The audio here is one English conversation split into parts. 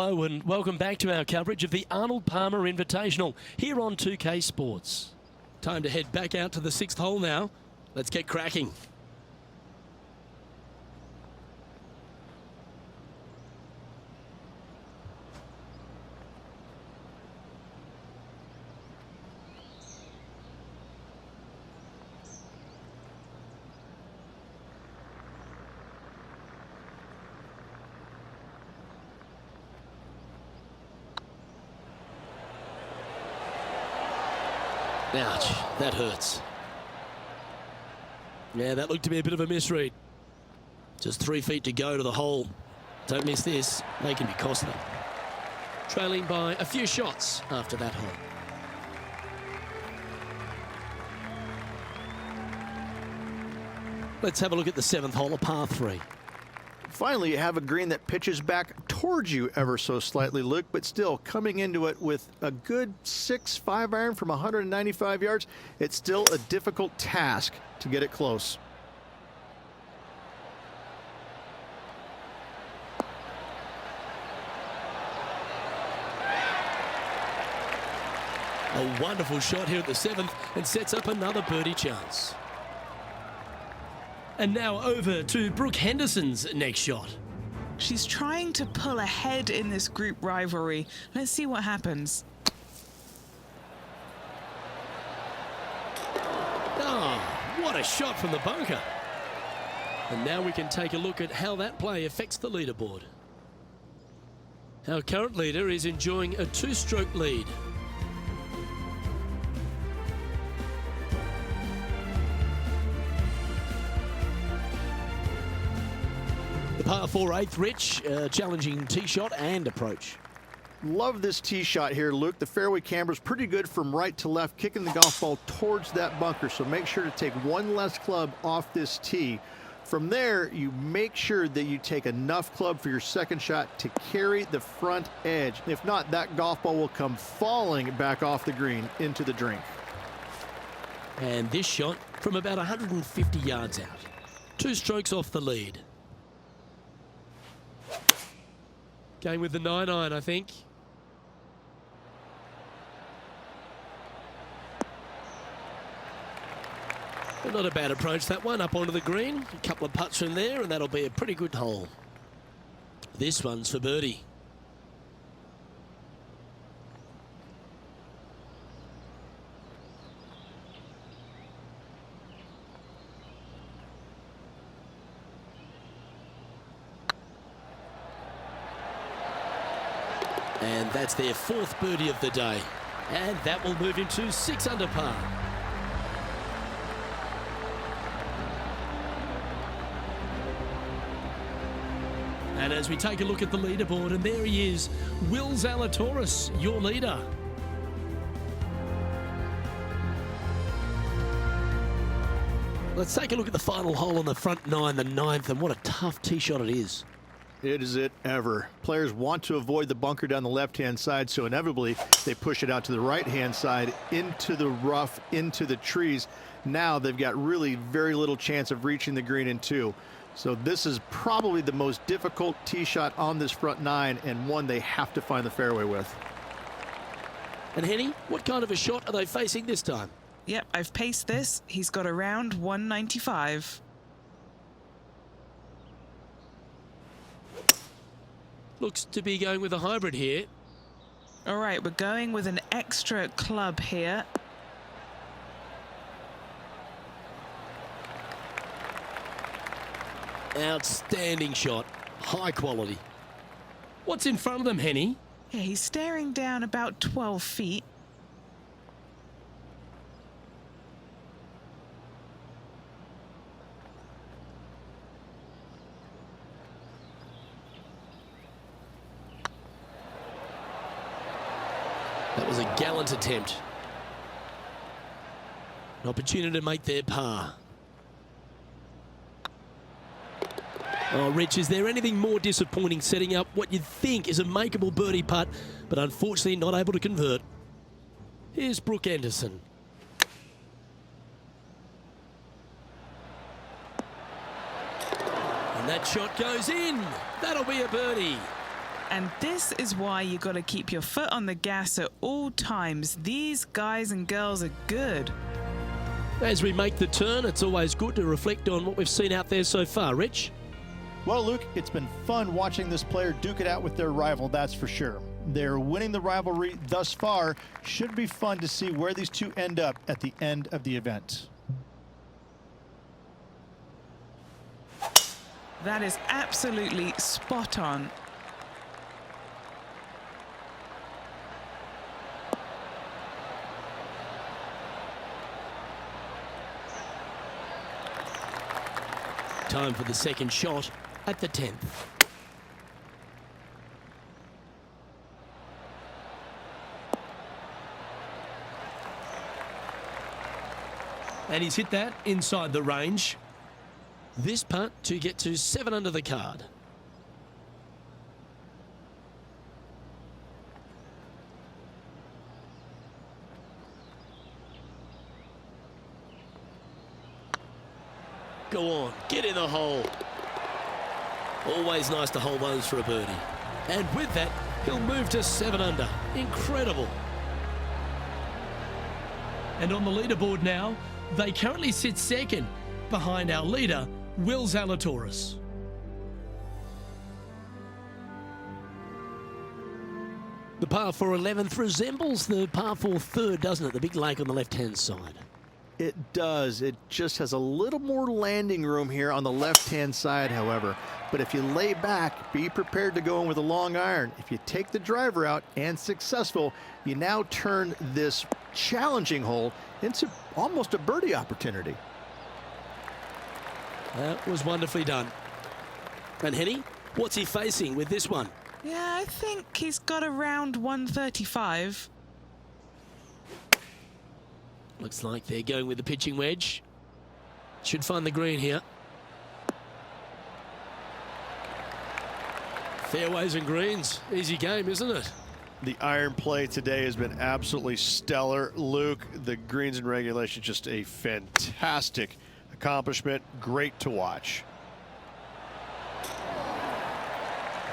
Hello and welcome back to our coverage of the Arnold Palmer Invitational here on 2K Sports. Time to head back out to the 6th hole now. Let's get cracking. Ouch, that hurts. Yeah, that looked to be a bit of a misread. Just 3 feet to go to the hole. Don't miss this, they can be costly. Trailing by a few shots after that hole. Let's have a look at the 7th hole, a par 3. Finally, you have a green that pitches back towards you ever so slightly, Luke, but still coming into it with a good 6-5 iron from 195 yards. It's still a difficult task to get it close. A wonderful shot here at the 7th and sets up another birdie chance. And now over to Brooke Henderson's next shot. She's trying to pull ahead in this group rivalry. Let's see what happens. Oh, what a shot from the bunker. And now we can take a look at how that play affects the leaderboard. Our current leader is enjoying a 2-stroke lead. The par 4 8th, Rich, challenging tee shot and approach. Love this tee shot here, Luke. The fairway camber is pretty good from right to left, kicking the golf ball towards that bunker. So make sure to take one less club off this tee. From there, you make sure that you take enough club for your second shot to carry the front edge. If not, that golf ball will come falling back off the green into the drink. And this shot from about 150 yards out. 2 strokes off the lead. Going with the 9-iron, I think. But not a bad approach, that one, up onto the green. A couple of putts from there, and that'll be a pretty good hole. This one's for birdie. And that's their 4th birdie of the day. And that will move him to 6 under par. And as we take a look at the leaderboard, and there he is, Will Zalatoris, your leader. Let's take a look at the final hole on the front 9, the 9th, and what a tough tee shot it is. It is it ever. Players want to avoid the bunker down the left-hand side, so inevitably they push it out to the right-hand side, into the rough, into the trees. Now they've got really very little chance of reaching the green in 2. So this is probably the most difficult tee shot on this front 9, and one they have to find the fairway with. And Henny, what kind of a shot are they facing this time? Yep, I've paced this. He's got around 195. Looks to be going with a hybrid here. All right, we're going with an extra club here. Outstanding shot. High quality. What's in front of them, Henny? Yeah, he's staring down about 12 feet. That was a gallant attempt. An opportunity to make their par. Oh, Rich, is there anything more disappointing setting up what you'd think is a makeable birdie putt, but unfortunately not able to convert? Here's Brooke Henderson. And that shot goes in. That'll be a birdie. And this is why you got to keep your foot on the gas at all times. These guys and girls are good. As we make the turn, it's always good to reflect on what we've seen out there so far. Rich? Well, Luke, it's been fun watching this player duke it out with their rival, that's for sure. They're winning the rivalry thus far. Should be fun to see where these two end up at the end of the event. That is absolutely spot on. Time for the second shot at the 10th. And he's hit that inside the range. This putt to get to 7 under the card. Go on, get in the hole. Always nice to hold those for a birdie. And with that, he'll move to 7 under. Incredible. And on the leaderboard now, they currently sit second behind our leader, Will Zalatoris. The par 4 11th resembles the par 4 third, doesn't it? The big lake on the left-hand side. It does. It just has a little more landing room here on the left-hand side, however. But if you lay back, be prepared to go in with a long iron. If you take the driver out and successful, you now turn this challenging hole into almost a birdie opportunity. That was wonderfully done. And Henny, what's he facing with this one? Yeah, I think he's got around 135. Looks like they're going with the pitching wedge. Should find the green here. Fairways and greens. Easy game, isn't it? The iron play today has been absolutely stellar. Luke, the greens and regulation, just a fantastic accomplishment. Great to watch.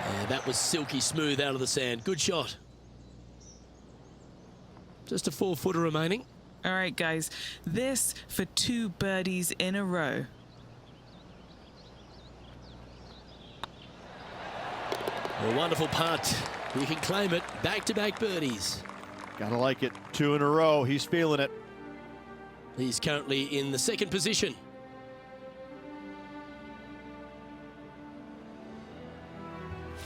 Yeah, that was silky smooth out of the sand. Good shot. Just a 4-footer remaining. All right, guys, this for 2 birdies in a row. A wonderful putt. You can claim it. Back-to-back birdies. Gotta like it. 2 in a row. He's feeling it. He's currently in the second position.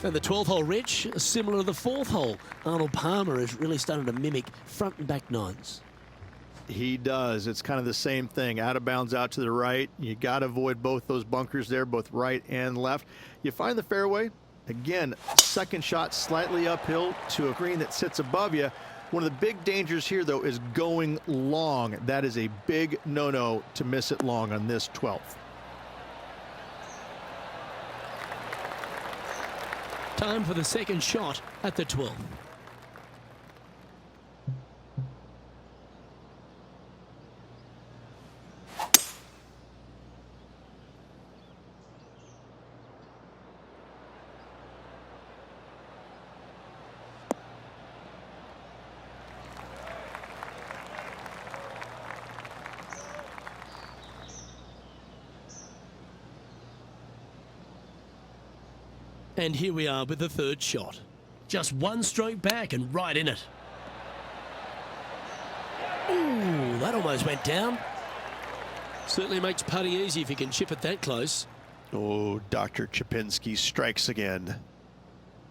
And the 12th hole, Rich, similar to the 4th hole. Arnold Palmer is really starting to mimic front and back nines. He does. It's kind of the same thing. Out of bounds out to the right. You got to avoid both those bunkers there, both right and left. You find the fairway. Again, second shot slightly uphill to a green that sits above you. One of the big dangers here, though, is going long. That is a big no-no to miss it long on this 12th. Time for the second shot at the 12th. And here we are with the third shot. Just 1 stroke back and right in it. Ooh, that almost went down. Certainly makes putting easy if you can chip it that close. Oh, Dr. Chipinski strikes again.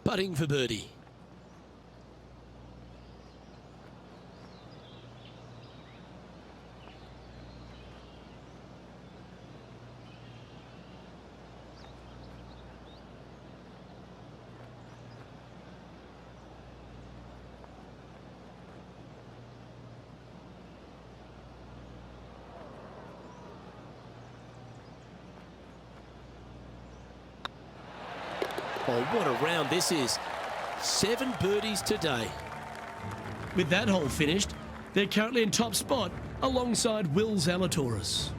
Putting for birdie. Oh, what a round this is. 7 birdies today. With that hole finished, they're currently in top spot alongside Will Zalatoris.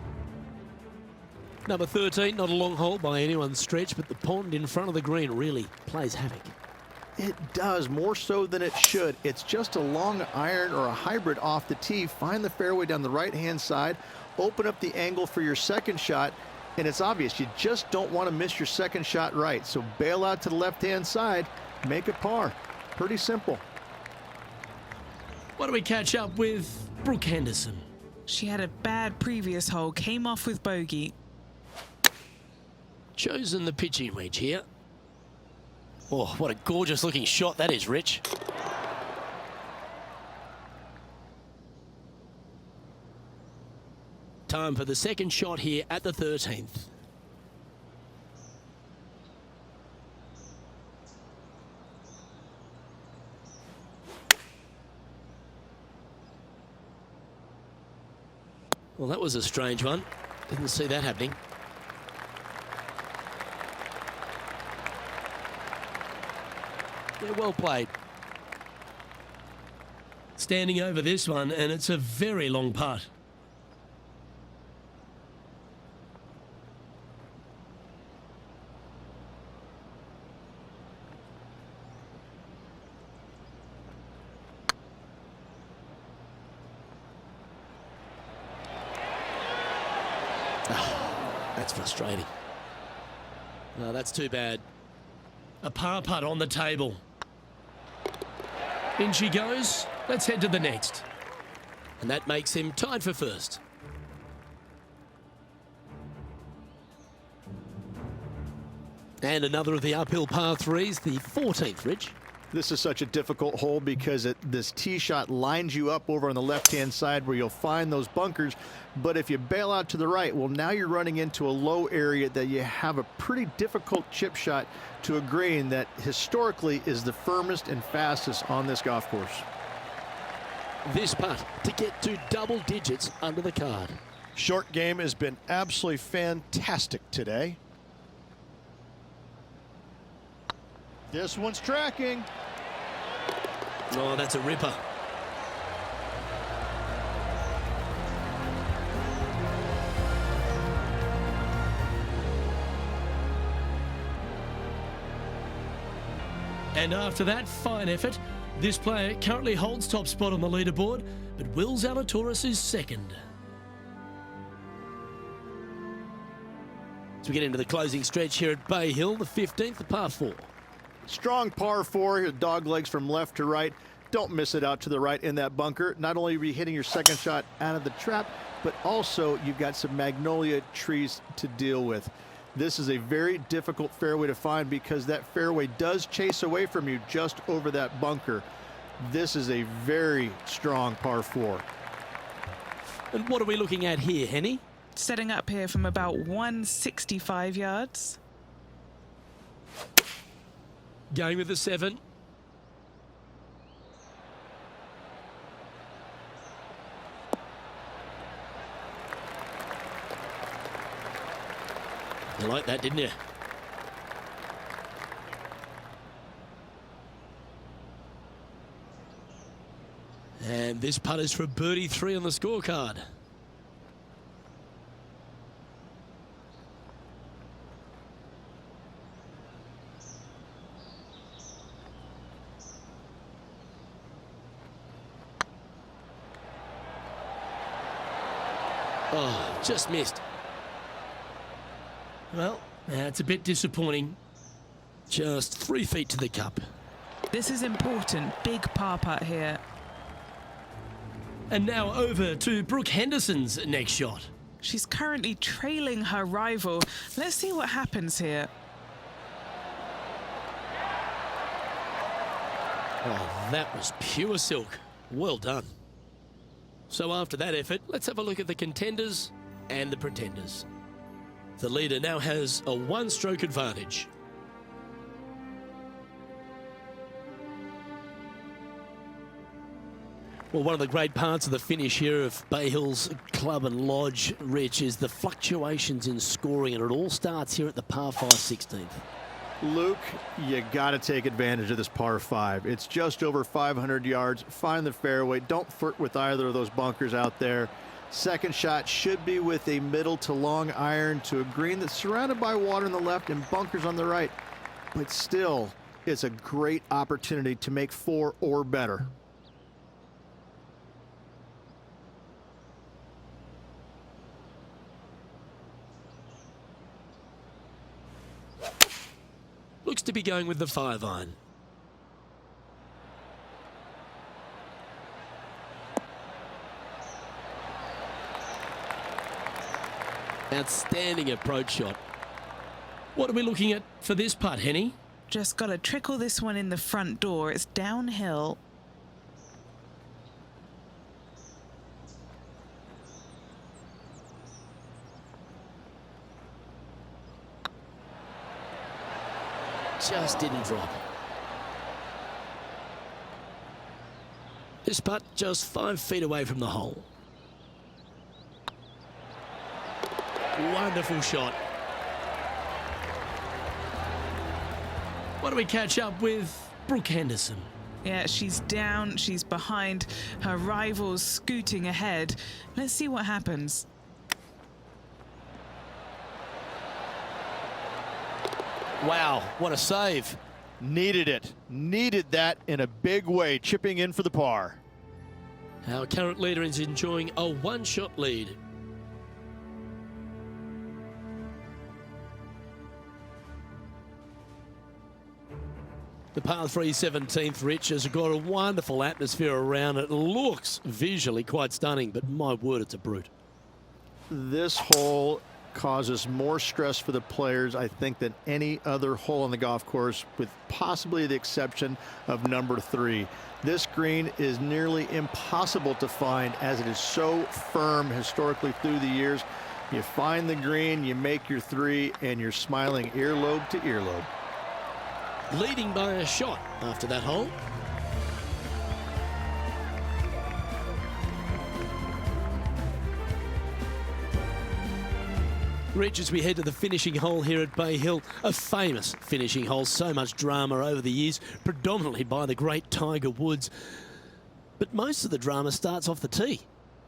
Number 13, not a long hole by anyone's stretch, but the pond in front of the green really plays havoc. It does, more so than it should. It's just a long iron or a hybrid off the tee. Find the fairway down the right-hand side, open up the angle for your second shot, and it's obvious you just don't want to miss your second shot right. So bail out to the left-hand side, make a par. Pretty simple. What do we catch up with Brooke Henderson? She had a bad previous hole, came off with bogey. Chosen the pitching wedge here. Oh, what a gorgeous looking shot that is, Rich. Time for the second shot here at the 13th. Well, that was a strange one. Didn't see that happening. Yeah, well played. Standing over this one, and it's a very long putt. That's frustrating. No, that's too bad. A par putt on the table. In she goes. Let's head to the next. And that makes him tied for first. And another of the uphill par threes, the 14th, Rich. This is such a difficult hole because this tee shot lines you up over on the left-hand side where you'll find those bunkers. But if you bail out to the right, well, now you're running into a low area that you have a pretty difficult chip shot to a green that historically is the firmest and fastest on this golf course. This putt to get to double digits under the card. Short game has been absolutely fantastic today. This one's tracking. Oh, that's a ripper. And after that fine effort, this player currently holds top spot on the leaderboard, but Will Zalatoris is second. As we get into the closing stretch here at Bay Hill, the 15th, the par 4. Strong par 4, dog legs from left to right. Don't miss it out to the right in that bunker. Not only are you hitting your second shot out of the trap, but also you've got some magnolia trees to deal with. This is a very difficult fairway to find because that fairway does chase away from you just over that bunker. This is a very strong par 4. And what are we looking at here, Henny? Setting up here from about 165 yards. Going with the 7. You like that, didn't you? And this putt is for birdie 3 on the scorecard. Oh, just missed. Well, that's a bit disappointing. Just 3 feet to the cup. This is important. Big par putt here. And now over to Brooke Henderson's next shot. She's currently trailing her rival. Let's see what happens here. Oh, that was pure silk. Well done. So after that effort, let's have a look at the contenders and the pretenders. The leader now has a 1-stroke advantage. Well, one of the great parts of the finish here of Bay Hill's Club and Lodge, Rich, is the fluctuations in scoring, and it all starts here at the par 5 16th. Luke, you got to take advantage of this par 5. It's just over 500 yards. Find the fairway. Don't flirt with either of those bunkers out there. Second shot should be with a middle to long iron to a green that's surrounded by water on the left and bunkers on the right. But still, it's a great opportunity to make 4 or better. Looks to be going with the 5-iron. Outstanding approach shot. What are we looking at for this putt, Henny? Just got to trickle this one in the front door. It's downhill. Just didn't drop. This putt just 5 feet away from the hole. Wonderful shot. What do we catch up with Brooke Henderson? Yeah, she's down, she's behind, her rival's scooting ahead. Let's see what happens. Wow, what a save. Needed it. Needed that in a big way, chipping in for the par. Our current leader is enjoying a 1-shot lead. The par 3 17th, Rich, has got a wonderful atmosphere around it. Looks visually quite stunning, but my word, it's a brute. This hole causes more stress for the players, I think, than any other hole on the golf course, with possibly the exception of number 3. This green is nearly impossible to find, as it is so firm historically through the years. You find the green, you make your 3, and you're smiling earlobe to earlobe. Leading by a shot after that hole. Rich, as we head to the finishing hole here at Bay Hill, a famous finishing hole, so much drama over the years, predominantly by the great Tiger Woods. But most of the drama starts off the tee.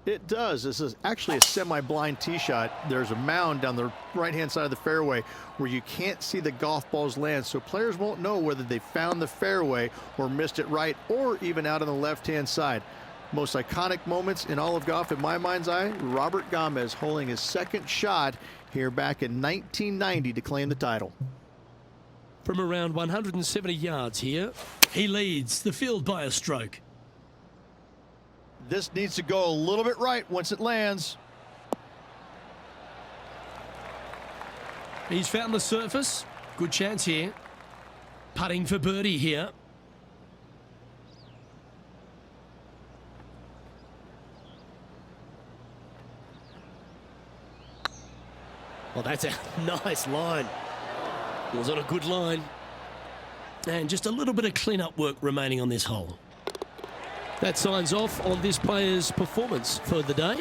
It does. This is actually a semi-blind tee shot. There's a mound down the right-hand side of the fairway where you can't see the golf balls land, so players won't know whether they found the fairway or missed it right, or even out on the left-hand side. Most iconic moments in all of golf, in my mind's eye, Robert Gomez holding his 2nd shot here back in 1990 to claim the title. From around 170 yards here, he leads the field by a stroke. This needs to go a little bit right once it lands. He's found the surface. Good chance here. Putting for birdie here. Well, that's a nice line. It was on a good line. And just a little bit of clean-up work remaining on this hole. That signs off on this player's performance for the day.